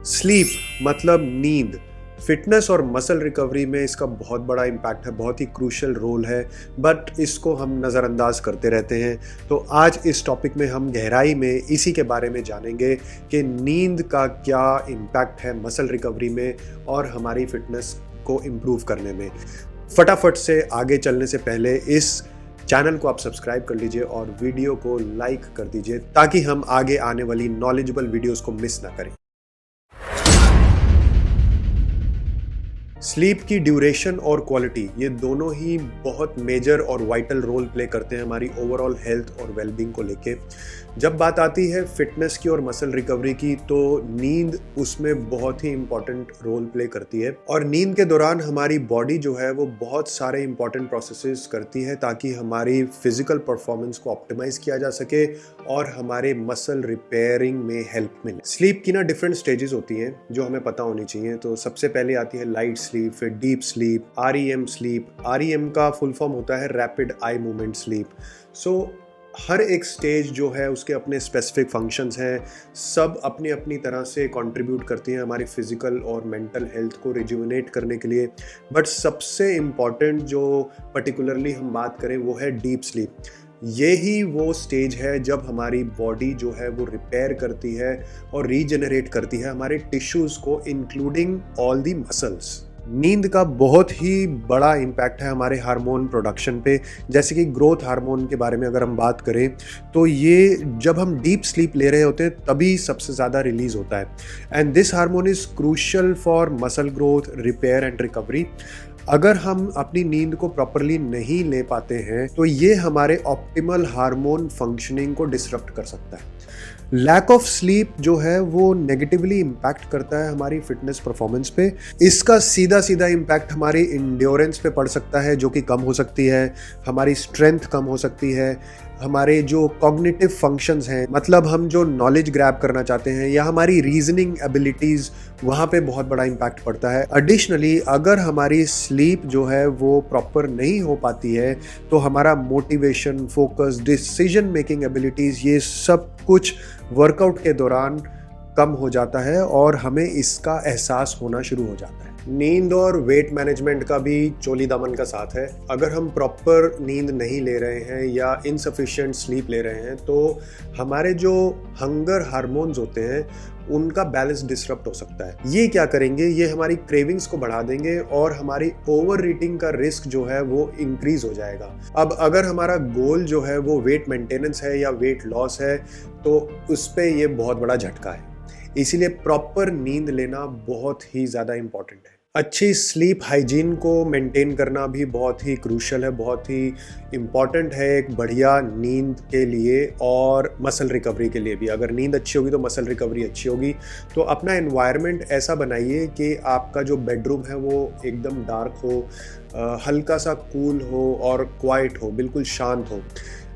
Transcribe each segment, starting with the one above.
Sleep मतलब नींद। Fitness और मसल रिकवरी में इसका बहुत बड़ा इम्पैक्ट है, बहुत ही क्रूशियल रोल है, बट इसको हम नज़रअंदाज करते रहते हैं। तो आज इस टॉपिक में हम गहराई में इसी के बारे में जानेंगे कि नींद का क्या इम्पैक्ट है मसल रिकवरी में और हमारी फिटनेस को इम्प्रूव करने में। फटाफट से आगे चलने से पहले इस चैनल को आप सब्सक्राइब कर लीजिए और वीडियो को लाइक कर दीजिए ताकि हम आगे आने वाली नॉलेजेबल वीडियोस को मिस ना करें। स्लीप की ड्यूरेशन और क्वालिटी ये दोनों ही बहुत मेजर और वाइटल रोल प्ले करते हैं हमारी ओवरऑल हेल्थ और वेलबींग को लेके। जब बात आती है फिटनेस की और मसल रिकवरी की तो नींद उसमें बहुत ही इंपॉर्टेंट रोल प्ले करती है और नींद के दौरान हमारी बॉडी जो है वो बहुत सारे इंपॉर्टेंट प्रोसेसेस करती है ताकि हमारी फिजिकल परफॉर्मेंस को ऑप्टिमाइज किया जा सके और हमारे मसल रिपेयरिंग में हेल्प मिले। स्लीप की ना डिफरेंट स्टेजेस होती हैं जो हमें पता होनी चाहिए। तो सबसे पहले आती है लाइट स्लीप, फिर deep sleep, REM sleep. REM का फुल फॉर्म होता है रैपिड आई मूवमेंट स्लीप। सो हर एक स्टेज जो है उसके अपने स्पेसिफिक फंक्शंस हैं, सब अपनी अपनी तरह से कंट्रीब्यूट करती हैं हमारी फिजिकल और मेंटल हेल्थ को रिजुविनेट करने के लिए। बट सबसे इम्पॉर्टेंट जो पर्टिकुलरली हम बात करें वो है डीप स्लीप। ये ही वो स्टेज है जब हमारी बॉडी जो है वो रिपेयर करती है और रीजनरेट करती है हमारे टिश्यूज़ को, इंक्लूडिंग ऑल दी मसल्स। नींद का बहुत ही बड़ा इम्पैक्ट है हमारे हार्मोन प्रोडक्शन पे। जैसे कि ग्रोथ हार्मोन के बारे में अगर हम बात करें तो ये जब हम डीप स्लीप ले रहे होते हैं तभी सबसे ज़्यादा रिलीज होता है। And this hormone is crucial for muscle growth, repair and recovery. अगर हम अपनी नींद को प्रॉपरली नहीं ले पाते हैं तो ये हमारे ऑप्टिमल हार्मोन फंक्शनिंग को डिसरप्ट कर सकता है। लैक ऑफ स्लीप जो है वो नेगेटिवली इम्पैक्ट करता है हमारी फिटनेस परफॉर्मेंस पे। इसका सीधा सीधा इम्पैक्ट हमारी इंड्योरेंस पे पड़ सकता है जो कि कम हो सकती है, हमारी स्ट्रेंथ कम हो सकती है, हमारे जो कॉग्निटिव फंक्शंस हैं, मतलब हम जो नॉलेज ग्रैब करना चाहते हैं या हमारी रीजनिंग एबिलिटीज़, वहाँ पे बहुत बड़ा इम्पैक्ट पड़ता है। एडिशनली अगर हमारी स्लीप जो है वो प्रॉपर नहीं हो पाती है तो हमारा motivation, focus, decision making abilities, ये सब कुछ वर्कआउट के दौरान कम हो जाता है और हमें इसका एहसास होना शुरू हो जाता है। नींद और वेट मैनेजमेंट का भी चोली दामन का साथ है। अगर हम प्रॉपर नींद नहीं ले रहे हैं या इनसफिशिएंट स्लीप ले रहे हैं तो हमारे जो हंगर हार्मोन्स होते हैं उनका बैलेंस डिसरप्ट हो सकता है। ये क्या करेंगे, ये हमारी क्रेविंग्स को बढ़ा देंगे और हमारी ओवर ईटिंग का रिस्क जो है वो इंक्रीज हो जाएगा। अब अगर हमारा गोल जो है वो वेट मेंटेनेंस है या वेट लॉस है तो उस पे ये बहुत बड़ा झटका है। इसीलिए प्रॉपर नींद लेना बहुत ही ज़्यादा इम्पॉर्टेंट है। अच्छी स्लीप हाइजीन को मेंटेन करना भी बहुत ही क्रूशियल है, बहुत ही इम्पॉर्टेंट है एक बढ़िया नींद के लिए और मसल रिकवरी के लिए भी। अगर नींद अच्छी होगी तो मसल रिकवरी अच्छी होगी। तो अपना एनवायरनमेंट ऐसा बनाइए कि आपका जो बेडरूम है वो एकदम डार्क हो, हल्का सा कूल हो और क्वाइट हो, बिल्कुल शांत हो।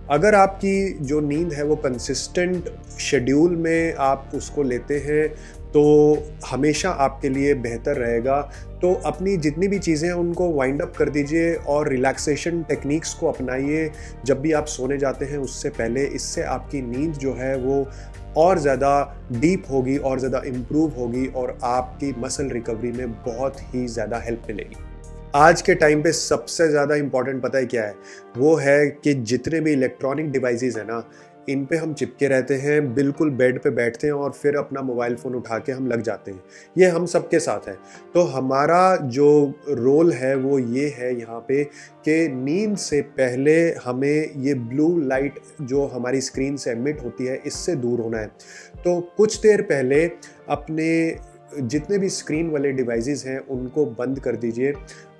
अगर आपकी जो नींद है वो कंसिस्टेंट शेड्यूल में आप उसको लेते हैं तो हमेशा आपके लिए बेहतर रहेगा। तो अपनी जितनी भी चीज़ें हैं उनको वाइंड अप कर दीजिए और रिलैक्सेशन टेक्निक्स को अपनाइए जब भी आप सोने जाते हैं उससे पहले। इससे आपकी नींद जो है वो और ज़्यादा डीप होगी और ज़्यादा इम्प्रूव होगी और आपकी मसल रिकवरी में बहुत ही ज़्यादा हेल्प मिलेगी। आज के टाइम पे सबसे ज़्यादा इम्पॉर्टेंट पता है क्या है? वो है कि जितने भी इलेक्ट्रॉनिक डिवाइसेस हैं ना, इन पे हम चिपके रहते हैं, बिल्कुल बेड पे बैठते हैं और फिर अपना मोबाइल फ़ोन उठा के हम लग जाते हैं। ये हम सबके साथ है। तो हमारा जो रोल है वो ये है यहाँ पे कि नींद से पहले हमें ये ब्लू लाइट जो हमारी स्क्रीन से एमिट होती है इससे दूर होना है। तो कुछ देर पहले अपने जितने भी स्क्रीन वाले डिवाइसेस हैं उनको बंद कर दीजिए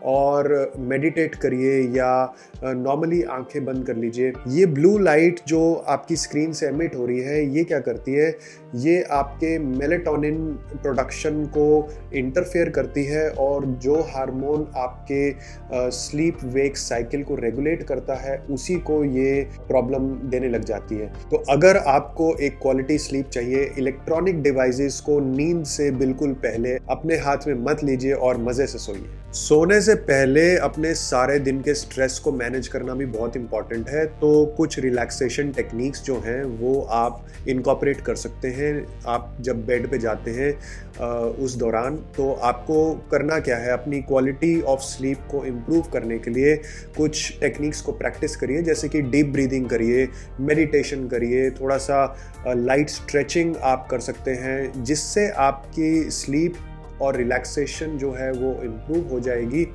और मेडिटेट करिए या नॉर्मली आंखें बंद कर लीजिए। ये ब्लू लाइट जो आपकी स्क्रीन से एमिट हो रही है ये क्या करती है, ये आपके मेलेटोनिन प्रोडक्शन को इंटरफेयर करती है और जो हार्मोन आपके स्लीप वेक साइकिल को रेगुलेट करता है उसी को ये प्रॉब्लम देने लग जाती है। तो अगर आपको एक क्वालिटी स्लीप चाहिए, इलेक्ट्रॉनिक डिवाइसेस को नींद से बिल्कुल पहले अपने हाथ में मत लीजिए और मज़े से सोइए। सोने से पहले अपने सारे दिन के स्ट्रेस को मैनेज करना भी बहुत इम्पॉर्टेंट है, तो कुछ रिलैक्सेशन टेक्निक्स जो हैं वो आप इनकॉर्पोरेट कर सकते हैं। आप जब बेड पे जाते हैं उस दौरान, तो आपको करना क्या है, अपनी क्वालिटी ऑफ स्लीप को इम्प्रूव करने के लिए कुछ टेक्निक्स को प्रैक्टिस करिए, जैसे कि डीप ब्रीदिंग करिए, मेडिटेशन करिए, थोड़ा सा लाइट स्ट्रेचिंग आप कर सकते हैं, जिससे आपकी स्लीप और रिलैक्सेशन जो है वो इम्प्रूव हो जाएगी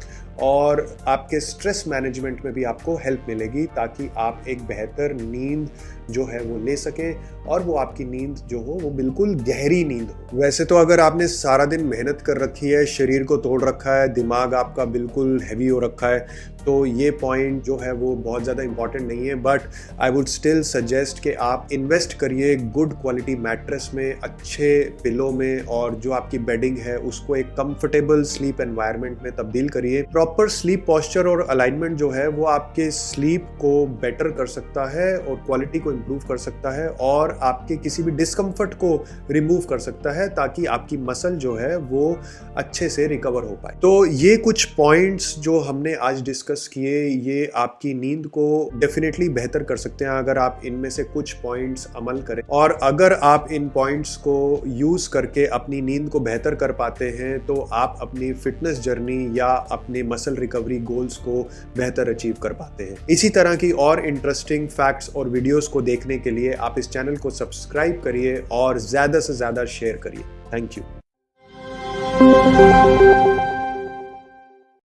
और आपके स्ट्रेस मैनेजमेंट में भी आपको हेल्प मिलेगी, ताकि आप एक बेहतर नींद जो है वो ले सकें और वो आपकी नींद जो हो वो बिल्कुल गहरी नींद हो। वैसे तो अगर आपने सारा दिन मेहनत कर रखी है, शरीर को तोड़ रखा है, दिमाग आपका बिल्कुल हैवी हो रखा है, तो ये पॉइंट जो है वो बहुत ज़्यादा इंपॉर्टेंट नहीं है, but I would still suggest कि आप इन्वेस्ट करिए गुड क्वालिटी मैट्रेस में, अच्छे पिलो में, और जो आपकी बेडिंग है उसको एक कंफर्टेबल स्लीप एनवायरनमेंट में तब्दील करिए। प्रॉपर स्लीप पोस्चर और अलाइनमेंट जो है वो आपके स्लीप को बेटर कर सकता है और क्वालिटी को इम्प्रूव कर सकता है और आपके किसी भी डिस्कम्फर्ट को रिमूव कर सकता है, ताकि आपकी मसल जो है वो अच्छे से रिकवर हो पाए। तो ये कुछ पॉइंट्स जो हमने आज डिस्कस किए, ये आपकी नींद को डेफिनेटली बेहतर कर सकते हैं अगर आप इनमें से कुछ पॉइंट्स अमल करें, और अगर आप इन पॉइंट्स को यूज करके अपनी नींद को बेहतर कर पाते हैं तो आप अपनी फिटनेस जर्नी या अपने मसल रिकवरी गोल्स को बेहतर अचीव कर पाते हैं। इसी तरह की और इंटरेस्टिंग फैक्ट्स और वीडियोस को देखने के लिए आप इस चैनल को सब्सक्राइब करिए और ज़्यादा से ज़्यादा शेयर करिए। Thank you.